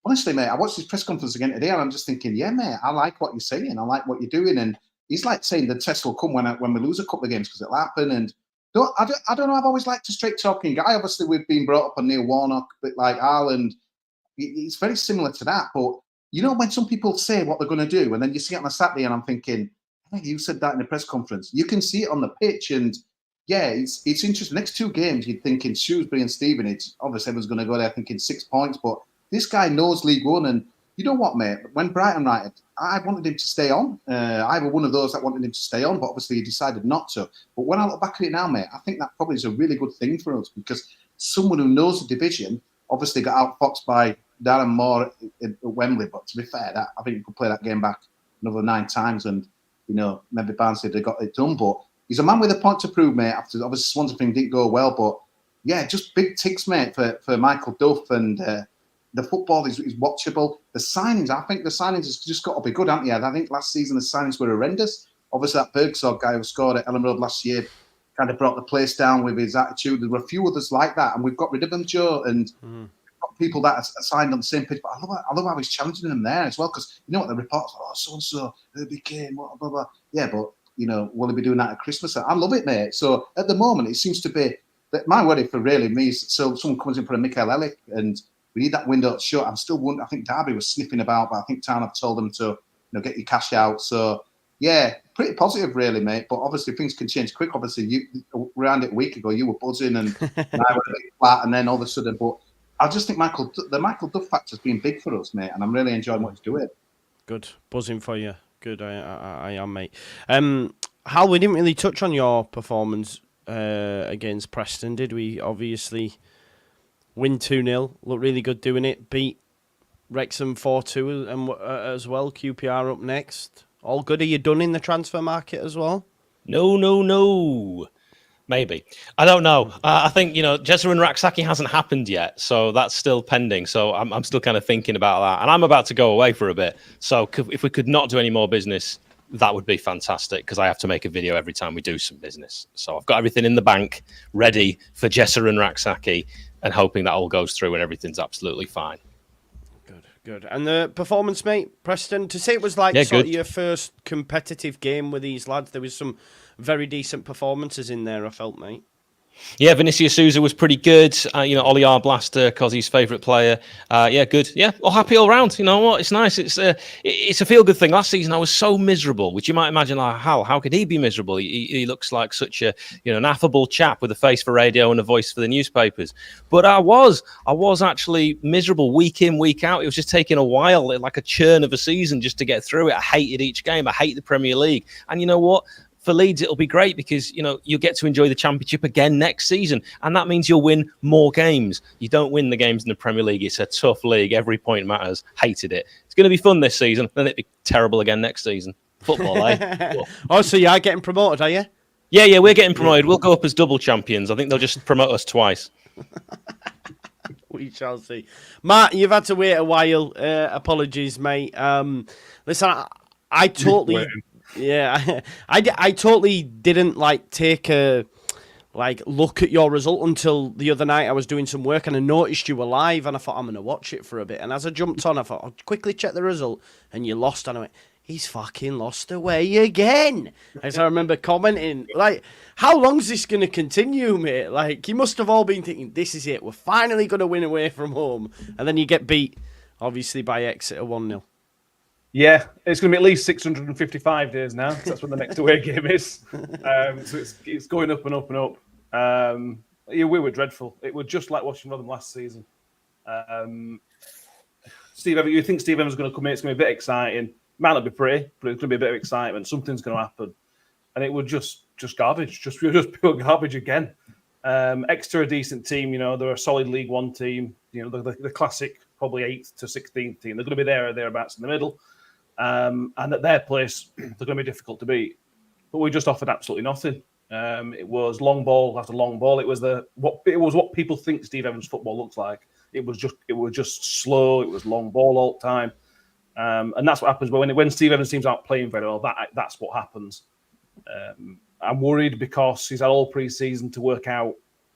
honestly, mate, I watched his press conference again today and I'm just thinking, yeah, mate, I like what you're saying. I like what you're doing. And he's saying the test will come when we lose a couple of games because it'll happen. And I don't know, I've always liked a straight talking guy. Obviously, we've been brought up on Neil Warnock, a bit like Ireland. It's very similar to that. But when some people say what they're going to do, and then you see it on a Saturday, and I'm thinking, hey, you said that in a press conference. You can see it on the pitch, and yeah, it's interesting. Next 2 games, you'd think in Shrewsbury and Stevenage, obviously everyone's going to go there thinking 6 points, but this guy knows League One, and you know what, mate? When Brighton writed, I wanted him to stay on. I was one of those that wanted him to stay on, but obviously he decided not to. But when I look back at it now, mate, I think that probably is a really good thing for us because someone who knows the division obviously got outfoxed by Darren Moore at Wembley, but to be fair, I think we could play that game back another 9 times, and maybe Barnsley they got it done. But he's a man with a point to prove, mate. After obviously Swansea thing didn't go well, but yeah, just big ticks, mate, for Michael Duff, and the football is watchable. The signings, I think the signings has just got to be good, haven't they? I think last season the signings were horrendous. Obviously, that Bergsorg guy who scored at Ellen Road last year kind of brought the place down with his attitude. There were a few others like that, and we've got rid of them, Joe, and got people that are signed on the same pitch. But I love how he's challenging them there as well, because you know what the reports are, so-and-so, who became, blah, blah, blah. Yeah, but, will he be doing that at Christmas? I love it, mate. So at the moment, it seems to be, that my worry for really me is, so someone comes in for a Mikael Ellick, and we need that window shut. I'm still wondering, I think Derby was sniffing about, but I think Town have told them to, get your cash out. So, yeah, pretty positive, really, mate. But obviously, things can change quick. Obviously, around it a week ago, you were buzzing and I was a bit flat, and then all of a sudden. But I just think the Michael Duff factor's been big for us, mate, and I'm really enjoying what he's doing. Good, buzzing for you. Good, I am, mate. Hal, we didn't really touch on your performance against Preston, did we? Obviously, win 2-0, look really good doing it. Beat Wrexham 4-2 and as well. QPR up next. All good. Are you done in the transfer market as well? No. Maybe. I don't know. I think, Jezza and Raksaki hasn't happened yet, so that's still pending. So I'm still kind of thinking about that. And I'm about to go away for a bit. So if we could not do any more business, that would be fantastic, because I have to make a video every time we do some business. So I've got everything in the bank ready for Jezza and Raksaki, and hoping that all goes through and everything's absolutely fine. Good. And the performance, mate, Preston, to say it was like sort of your first competitive game with these lads, there was some very decent performances in there, I felt, mate. Yeah, Vinicius Souza was pretty good. Ollie Arblaster, Cozzy's favourite player. Good. Yeah, all happy all round. You know what? It's nice. It's a feel-good thing. Last season, I was so miserable, which you might imagine, like, how could he be miserable? He looks like such a an affable chap with a face for radio and a voice for the newspapers. But I was actually miserable week in, week out. It was just taking a while, like a churn of a season, just to get through it. I hated each game. I hate the Premier League. And you know what? For Leeds, it'll be great, because you'll get to enjoy the Championship again next season, and that means you'll win more games. You don't win the games in the Premier League. It's a tough league. Every point matters. Hated it. It's going to be fun this season, then it'll be terrible again next season. Football, eh? Oh, so you are getting promoted, are you? Yeah, we're getting promoted. We'll go up as double champions. I think they'll just promote us twice. We shall see. Matt, you've had to wait a while. Apologies, mate. Listen, I totally... Yeah, I totally didn't take a look at your result until the other night. I was doing some work and I noticed you were live, and I thought I'm going to watch it for a bit. And as I jumped on, I thought I'll quickly check the result, and you lost. And I went, he's fucking lost away again. As I remember commenting, how long's this going to continue, mate? You must have all been thinking, this is it. We're finally going to win away from home, and then you get beat, obviously by Exeter 1-0. Yeah, it's going to be at least 655 days now. That's when the next away game is. So it's going up and up and up. We were dreadful. It was just like watching Rotherham last season. Steve Evans, you think Steve Evans is going to come in? It's going to be a bit exciting. Might not be pretty, but it's going to be a bit of excitement. Something's going to happen, and it was just garbage, just pure garbage again. Exeter, a decent team. They're a solid League One team. The classic, probably 8th to 16th team. They're going to be there or thereabouts in the middle. And at their place, they're going to be difficult to beat. But we just offered absolutely nothing. It was long ball after long ball. It was what people think Steve Evans football looks like. It was just slow. It was long ball all the time, and that's what happens. But when Steve Evans teams aren't playing very well, that's what happens. I'm worried because he's had all pre-season to work out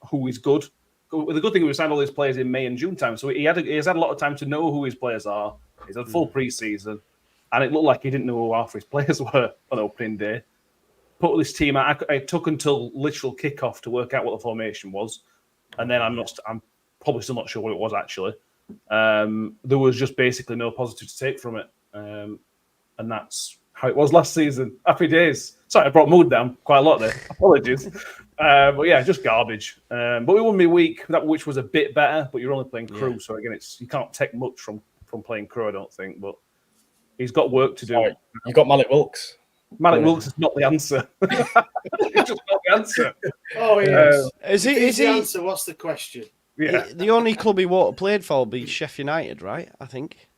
who is good. The good thing we signed all these players in May and June time, so he has had a lot of time to know who his players are. He's had full pre-season. And it looked like he didn't know who half his players were on opening day. Put this team out. It took until literal kickoff to work out what the formation was, and then I'm probably still not sure what it was actually. There was just basically no positive to take from it, and that's how it was last season. Happy days. Sorry, I brought mood down quite a lot there. Apologies, but yeah, just garbage. But we won midweek, which was a bit better. But you're only playing Crewe, so again, you can't take much from playing Crewe, I don't think, but. He's got work to do. Sorry, you've got Malik Wilkes. Malik Wilkes is not the answer. It's just not the answer. Oh, yes. Is he the answer? What's the question? Yeah. The only club he won't have played for will be Sheffield United, right? I think.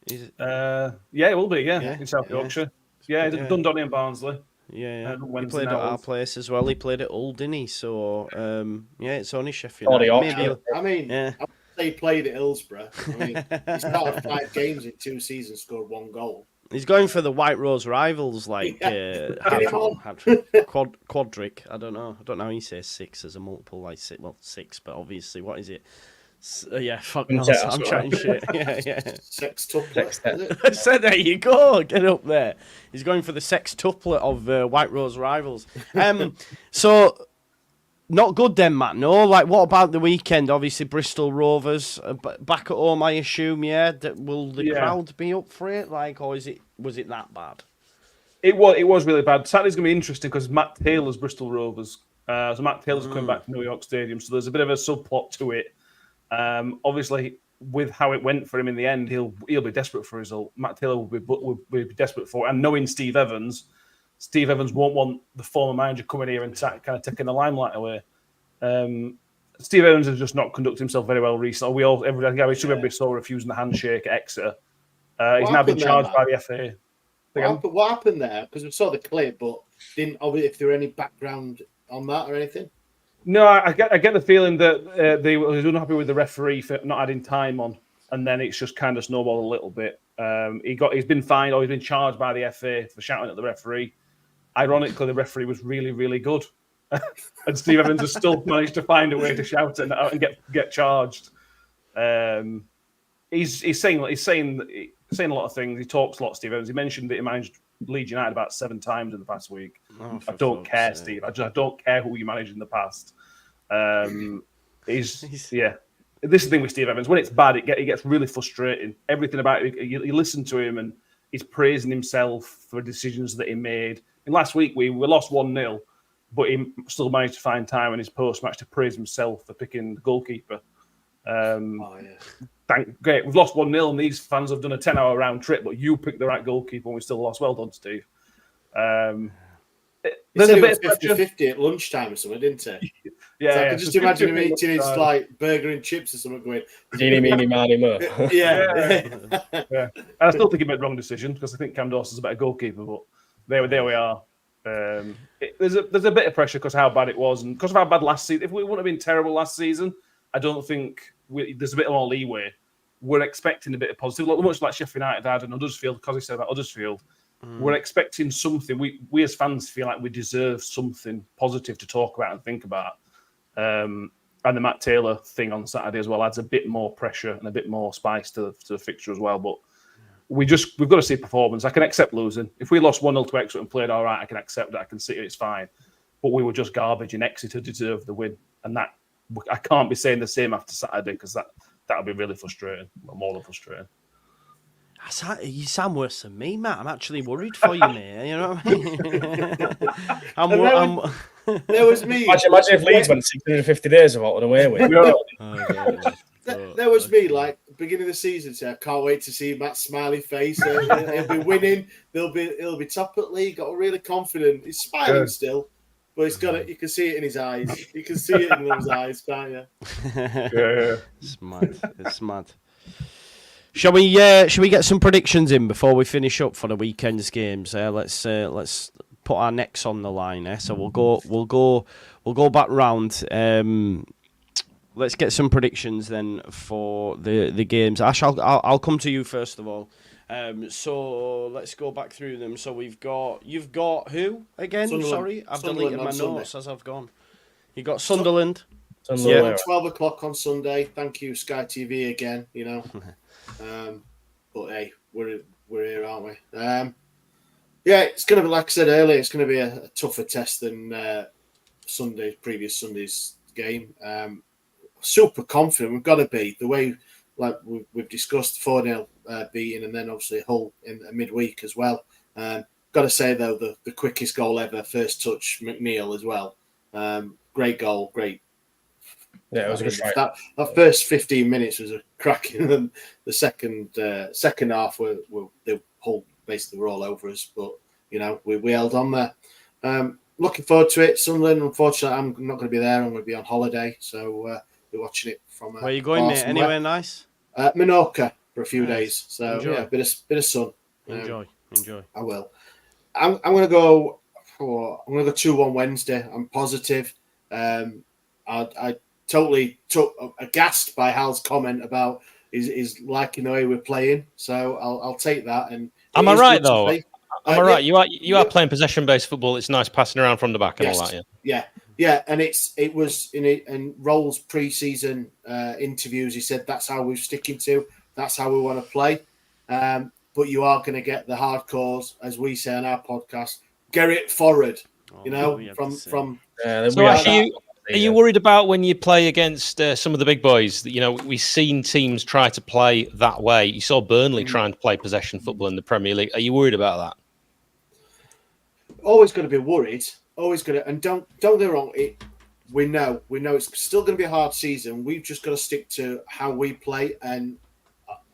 Is it? Yeah, it will be. Yeah, Yeah, in South yeah. Yorkshire. Yeah, Yeah. Dundonny and Barnsley. Yeah. He Wednesday played at night our ones. place as well. He played at Hull, didn't he? So, yeah, it's only Sheffield Or the United. Yorkshire. Maybe. I mean, Yeah. I would say he played at Hillsborough. I mean, he started 5 games in 2 seasons, scored 1 goal. He's going for the White Rose rivals, like Yeah. Quadric. I don't know how you say 6 as a multiple, like 6. Well, 6, but obviously, what is it? Yeah, fuck knows. Yeah, that's I'm right. chatting shit. Yeah. Sextuplet, is it? So there you go. Get up there. He's going for the sextuplet of White Rose rivals. So not good then, Matt. No, like what about the weekend? Obviously, Bristol Rovers back at home. I assume. Yeah. Will the crowd be up for it? Like, or was it that bad? It was really bad. Saturday's going to be interesting because Matt Taylor's Bristol Rovers. So Matt Taylor's coming back to New York Stadium. So there's a bit of a subplot to it. Obviously, with how it went for him in the end, he'll be desperate for a result. Matt Taylor will be desperate for it. And knowing Steve Evans won't want the former manager coming here and kind of taking the limelight away. Steve Evans has just not conducted himself very well recently. Everybody saw refusing the handshake at Exeter. He's now been charged by the FA. What happened there? Because we saw the clip, but didn't obviously if there were any background on that or anything. No, I get the feeling that he was unhappy with the referee for not adding time on, and then it's just kind of snowballed a little bit. He's been fined or he's been charged by the FA for shouting at the referee. Ironically, the referee was really, really good, and Steve Evans has still managed to find a way to shout and get charged. He's saying a lot of things. He talks a lot, Steve Evans. He mentioned that he managed Leeds United about 7 times in the past week. I don't care, Steve. I don't care who you managed in the past. This is the thing with Steve Evans. When it's bad, it gets really frustrating. Everything about it, you listen to him and he's praising himself for decisions that he made. And last week we lost 1-0, but he still managed to find time in his post-match to praise himself for picking the goalkeeper. Great. We've lost 1-0 and these fans have done a 10-hour round trip, but you picked the right goalkeeper and we still lost. Well done, Steve. There's a bit of 50-50 at lunchtime or something, didn't it? Yeah. So I can just imagine him eating his like burger and chips or something going. Meeny, meeny, miny, mo. Yeah. I still think he made the wrong decision because I think Cam Dawson's a better goalkeeper, but there we are. There's a bit of pressure because of how bad it was and because of how bad last season. If we wouldn't have been terrible last season, I don't think there's a bit more leeway. We're expecting a bit of positive, much like Sheffield United had and Huddersfield, because he said about Huddersfield. We're expecting something. We as fans feel like we deserve something positive to talk about and think about. And the Matt Taylor thing on Saturday as well adds a bit more pressure and a bit more spice to the fixture as well. But we've got to see performance. I can accept losing. If we lost 1-0 to Exeter and played all right, I can accept that. I can see it. It's fine. But we were just garbage, and Exeter deserved the win. And that I can't be saying the same after Saturday because that would be really frustrating, more than frustrating. You sound worse than me, Matt. I'm actually worried for you, mate. You know what I mean? There was me. Imagine if Leeds went 650 days without an away win. There was me, like beginning of the season. So I can't wait to see Matt's smiley face. He'll be winning. He'll be top at league. Got really confident. He's smiling still, but he's got it. You can see it in his eyes. You can see it in those eyes, can't you? Yeah. It's mad. Shall we get some predictions in before we finish up for the weekend's games? Let's put our necks on the line. So we'll go back round. Let's get some predictions then for the games. Ash, I'll come to you first of all. So let's go back through them. So you've got who again? Sunderland. Sorry, I've deleted my Sunday. notes as I've gone. You got Sunderland. Yeah, 12 o'clock on Sunday. Thank you, Sky TV again. You know, but hey, we're here, aren't we? Yeah, it's going to be like I said earlier. It's going to be a tougher test than previous Sunday's game. Super confident. We've got to be the way like we've discussed 4-0 beating, and then obviously Hull in midweek as well. Got to say though, the quickest goal ever, first touch McNeil as well. Great goal, great. Yeah, it was a good strike. That first 15 minutes was a cracking, and the second half the Hull basically were all over us, but you know we held on there. Looking forward to it. Sunderland, unfortunately, I'm not going to be there. I'm going to be on holiday, so be watching it from. Where are you going, bar mate? somewhere. Anywhere nice? Minorca for a few Nice. days. So Enjoy. yeah, bit of sun. Enjoy. I will. I'm going to go. I'm going to go 2-1 Wednesday. I'm positive. I totally took aghast by Hal's comment about is liking the way we're playing. So I'll take that. And Am I right though? Am I yeah, right? You are playing possession-based football. It's nice passing around from the back and all that. Yeah. And it was in Roll's pre-season interviews. He said that's how we're sticking to. That's how we want to play. But you are going to get the hardcores, as we say on our podcast, get it forward. From. So are you worried about when you play against some of the big boys? We've seen teams try to play that way. You saw Burnley trying to play possession football in the Premier League. Are you worried about that? Always going to be worried. Always going to, and don't get me wrong. We know it's still going to be a hard season. We've just got to stick to how we play. And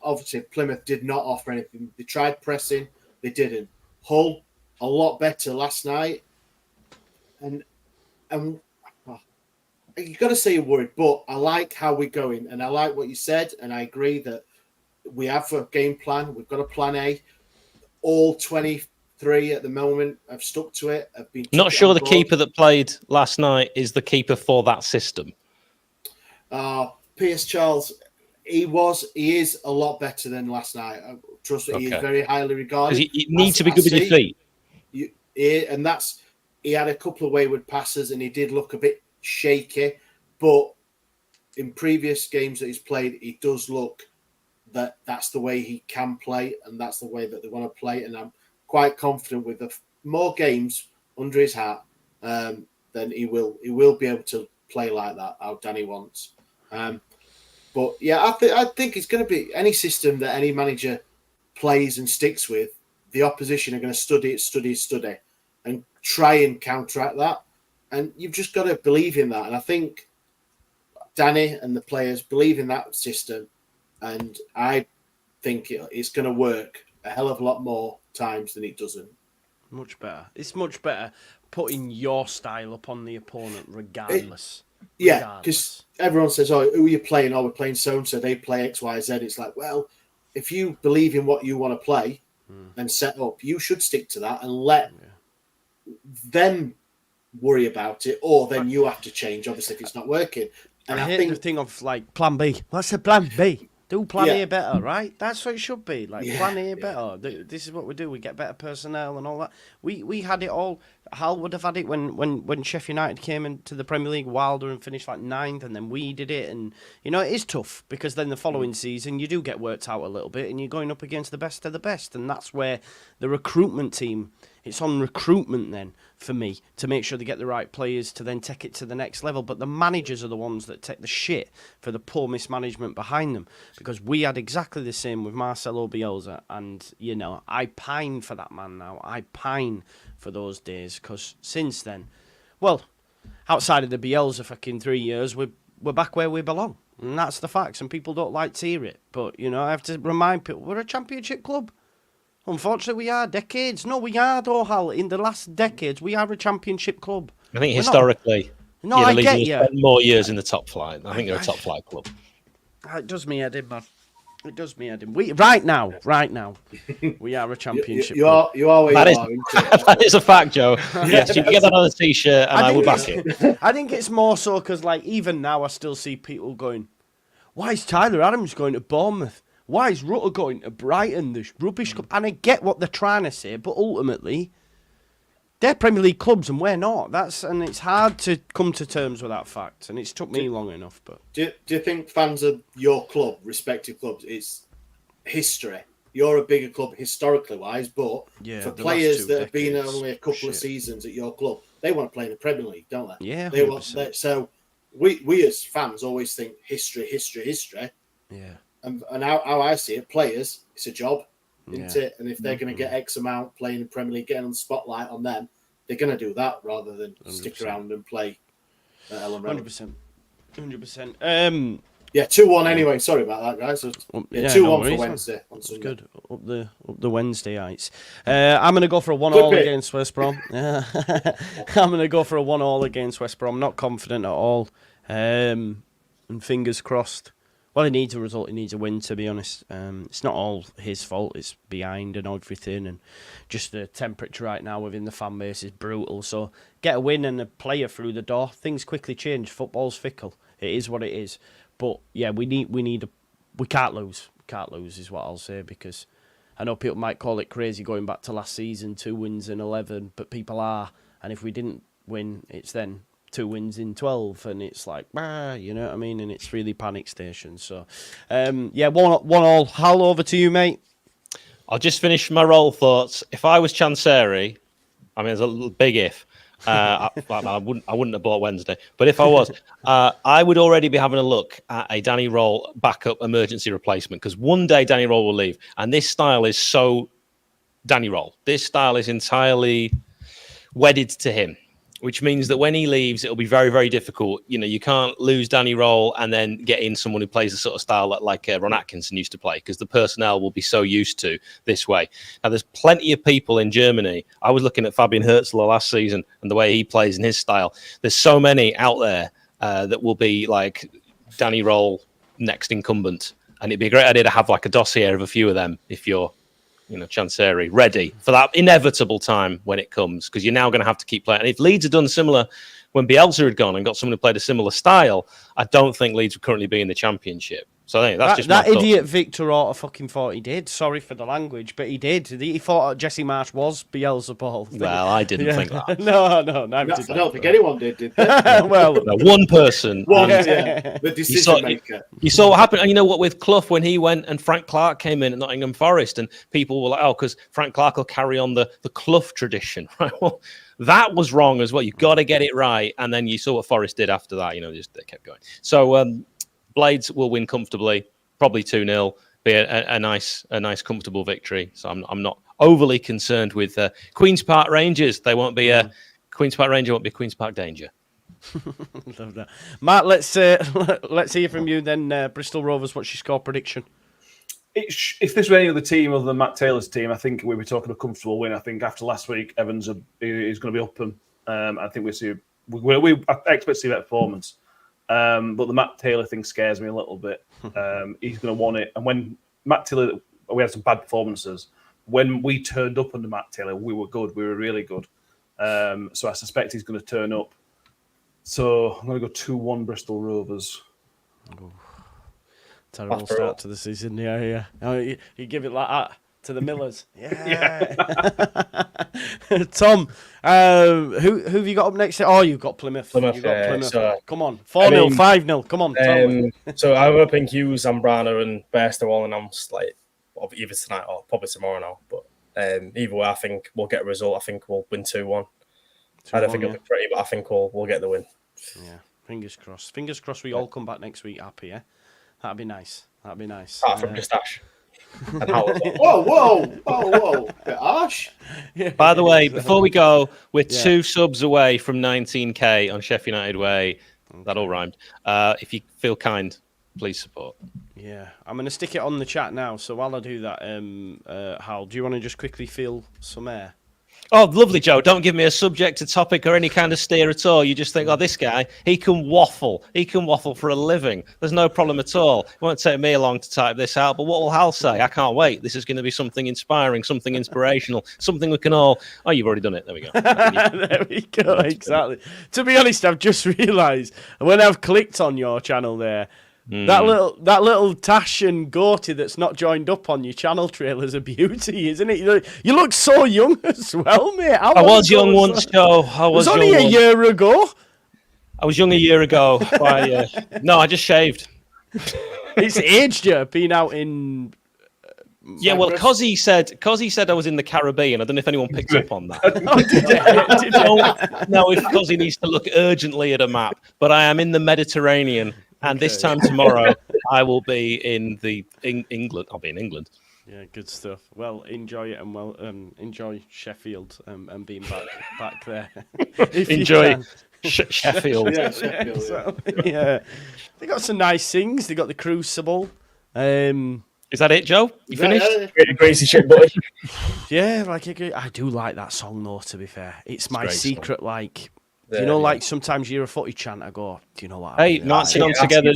obviously, Plymouth did not offer anything. They tried pressing, they didn't. Hull a lot better last night, and you've got to say you're worried. But I like how we're going, and I like what you said, and I agree that we have a game plan. We've got a plan A. All 23 at the moment have stuck to it. Have been not sure the keeper that played last night is the keeper for that system. Pierce Charles, he is a lot better than last night. Trust me, he is very highly regarded. Because you need to be good with your feet. He had a couple of wayward passes and he did look a bit shaky, but in previous games that he's played, he does look that's the way he can play and that's the way that they want to play. And I'm quite confident with the more games under his hat, then he will be able to play like that, how Danny wants. But yeah, I think it's going to be any system that any manager plays and sticks with, the opposition are going to study, and try and counteract that. And you've just got to believe in that. And I think Danny and the players believe in that system. And I think it's going to work a hell of a lot more times than it doesn't. Much better. It's much better putting your style upon the opponent regardless. Yeah, because everyone says, "Oh, who are you playing? Oh, we're playing so and so. They play X, Y, Z." It's like, well, if you believe in what you want to play and set up, you should stick to that and let them worry about it, or then you have to change. Obviously, if it's not working. And I think the thing of like plan B. What's the plan B? Do plan A better, right? That's what it should be. Like plan A better. This is what we do. We get better personnel and all that. We had it all. Hal would have had it when Sheffield United came into the Premier League, Wilder, and finished like 9th, and then we did it. And it is tough because then the following season you do get worked out a little bit, and you're going up against the best of the best, and that's where the recruitment team. It's on recruitment then for me to make sure they get the right players to then take it to the next level. But the managers are the ones that take the shit for the poor mismanagement behind them. Because we had exactly the same with Marcelo Bielsa. And, I pine for that man now. I pine for those days. Because since then, well, outside of the Bielsa fucking 3 years, we're back where we belong. And that's the facts. And people don't like to hear it. But, I have to remind people, we're a championship club. Unfortunately, we are decades. No, we are, though, Hal. In the last decades, we are a championship club. I think historically, I get you. Spent more years in the top flight. I think they're a top flight club. It does me head in, man. It does me head in. Right now, we are a championship club. You always that are. That is a fact, Joe. Yes, you can get that on a t-shirt, and I will back it. I think it's more so because, even now, I still see people going, "Why is Tyler Adams going to Bournemouth? Why is Rutter going to Brighton, this rubbish club?" And I get what they're trying to say, but ultimately, they're Premier League clubs and we're not. And it's hard to come to terms with that fact, and it's took me long enough. But do you think fans of your club, respective clubs, it's history? You're a bigger club historically wise, but for players that have been only a couple of seasons at your club, they want to play in the Premier League, don't they? Yeah, they want. So we as fans always think history. Yeah. And how I see it, players, it's a job, isn't it? And if they're going to get X amount playing in the Premier League, getting on the spotlight on them, they're going to do that rather than 100%. Stick around and play at Ellen Road. 100%. Yeah, 2-1 anyway. Sorry about that, guys. 2-1 for Wednesday on Sunday. Good. Up the Wednesdayites. I'm going to go for a 1-1 against West Brom. I'm going to go for a 1-1 against West Brom. Not confident at all. and fingers crossed. Well, he needs a result. He needs a win, to be honest. It's not all his fault. It's behind and everything. And just the temperature right now within the fan base is brutal. So get a win and a player through the door. Things quickly change. Football's fickle. It is what it is. But, yeah, we can't lose. We can't lose is what I'll say, because I know people might call it crazy going back to last season, 2 wins in 11, but people are. And if we didn't win, it's then 2 wins in 12, and it's like, you know what I mean? And it's really panic station. So, yeah, one all. Hal, over to you, mate. I'll just finish my roll thoughts. If I was Chanseri, I mean, there's a little big if. I wouldn't have bought Wednesday, but if I was, I would already be having a look at a Danny Roll backup emergency replacement, because one day Danny Roll will leave, and this style is so Danny Roll. This style is entirely wedded to him, which means that when he leaves, it'll be very, very difficult. You know, you can't lose Danny Roll and then get in someone who plays the sort of style that like Ron Atkinson used to play, because the personnel will be so used to this way. Now, there's plenty of people in Germany. I was looking at Fabian Herzler last season and the way he plays in his style. There's so many out there that will be like Danny Roll next incumbent. And it'd be a great idea to have like a dossier of a few of them if you're, you know, Chanseri, ready for that inevitable time when it comes, because you're now going to have to keep playing. And if Leeds had done similar when Bielsa had gone and got someone who played a similar style, I don't think Leeds would currently be in the Championship. So I think that's just that idiot Victor Orta fucking thought he did. Sorry for the language, but he did. He thought Jesse Marsh was Beelzebub. Well, I didn't think that. No, I don't think anyone did they? Well, no, one person. The decision maker. You saw what happened, and you know what, with Clough, when he went and Frank Clark came in at Nottingham Forest, and people were like, oh, because Frank Clark will carry on the Clough tradition, right? Well, that was wrong as well. You've got to get it right, and then you saw what Forest did after that. You know, just they kept going. So Blades will win comfortably, probably 2-0. Be a nice, comfortable victory. So I'm not overly concerned with Queen's Park Rangers. They won't be Queen's Park Ranger. Won't be Queen's Park Danger. Love that, Matt. Let's hear from you then. Bristol Rovers, what's your score prediction? If this were any other team other than Matt Taylor's team, I think we were talking a comfortable win. I think after last week, Evans is going to be up, and I think we expect to see that performance. But the Matt Taylor thing scares me a little bit. He's going to want it. And when Matt Taylor, we had some bad performances. When we turned up under Matt Taylor, we were good. We were really good. So I suspect he's going to turn up. So I'm going to go 2-1 Bristol Rovers. Oh, terrible start to the season. Yeah. Oh, you give it like that to the Millers. Yeah. Tom, who have you got up next? Oh, you've got Plymouth. You've got Plymouth. So, come on. 4-0, 5-0. Come on. So I'm hoping Hughes, Zambrano and Bairstow all announced like either tonight or probably tomorrow now. But either way, I think we'll get a result. I think we'll win 2-1. I don't think it'll be pretty, but I think we'll get the win. Yeah, fingers crossed. Fingers crossed we all come back next week happy, yeah? That'd be nice. Apart from just Ash. And Whoa. Bit harsh. Yeah. By the way, before we go, we're 2 subs away from 19k on Sheffield United Way. Okay. That all rhymed. If you feel kind, please support. Yeah, I'm going to stick it on the chat now. So while I do that, Hal, do you want to just quickly feel some air? Oh, lovely, Joe. Don't give me a subject, a topic, or any kind of steer at all. You just think, oh, this guy, he can waffle. He can waffle for a living. There's no problem at all. It won't take me long to type this out, but what will Hal say? I can't wait. This is going to be something inspiring, something inspirational, something we can all... Oh, you've already done it. There we go. There we go, exactly. To be honest, I've just realised, when I've clicked on your channel there, that little Tash and Gorty that's not joined up on your channel trailer's a beauty, isn't it? You look so young as well, mate. I was young once, Joe. I was only a year ago. I was young a year ago. No, I just shaved. It's aged you, being out in... Yeah, well, Cozzy said I was in the Caribbean. I don't know if anyone picked up on that. No, if Cozzy needs to look urgently at a map, but I am in the Mediterranean. And this time tomorrow, I will be in England. I'll be in England. Yeah, good stuff. Well, enjoy it and enjoy Sheffield and being back there. Enjoy Sheffield. Yeah, Sheffield. So, yeah, they got some nice things. They got the Crucible. Is that it, Joe? You finished? Crazy shit, buddy. Yeah, I do like that song though. To be fair, it's my secret song. Do you know, like sometimes you're a footy chant, I go, do you know what? Hey, marching on together.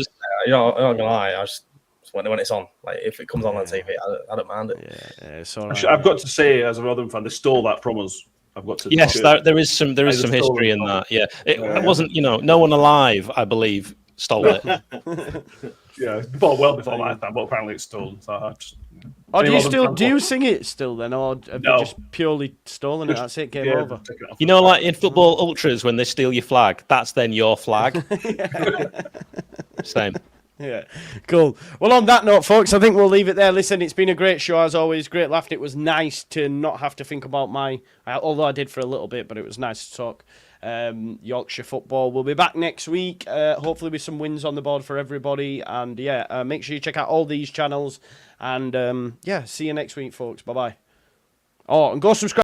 You know, I'm not gonna lie. I just when it's on, like if it comes on TV, I don't mind it. Yeah, it's all right. I've got to say, as a Rotherham fan, they stole that from us. I've got to. Yes, there is some history in that. Yeah, it wasn't. No one alive, I believe, stole it. Yeah, well before my time, but apparently it's stolen. So I just. Oh, do you sing it still then, or have you just purely stolen it? That's it, game over. Like in football ultras, when they steal your flag, that's then your flag. Same. Yeah, cool. Well, on that note, folks, I think we'll leave it there. Listen, it's been a great show as always. Great laugh. It was nice to not have to think about although I did for a little bit, but it was nice to talk Yorkshire football. We'll be back next week, hopefully with some wins on the board for everybody. And make sure you check out all these channels. And see you next week, folks. Bye bye. Oh, and go subscribe.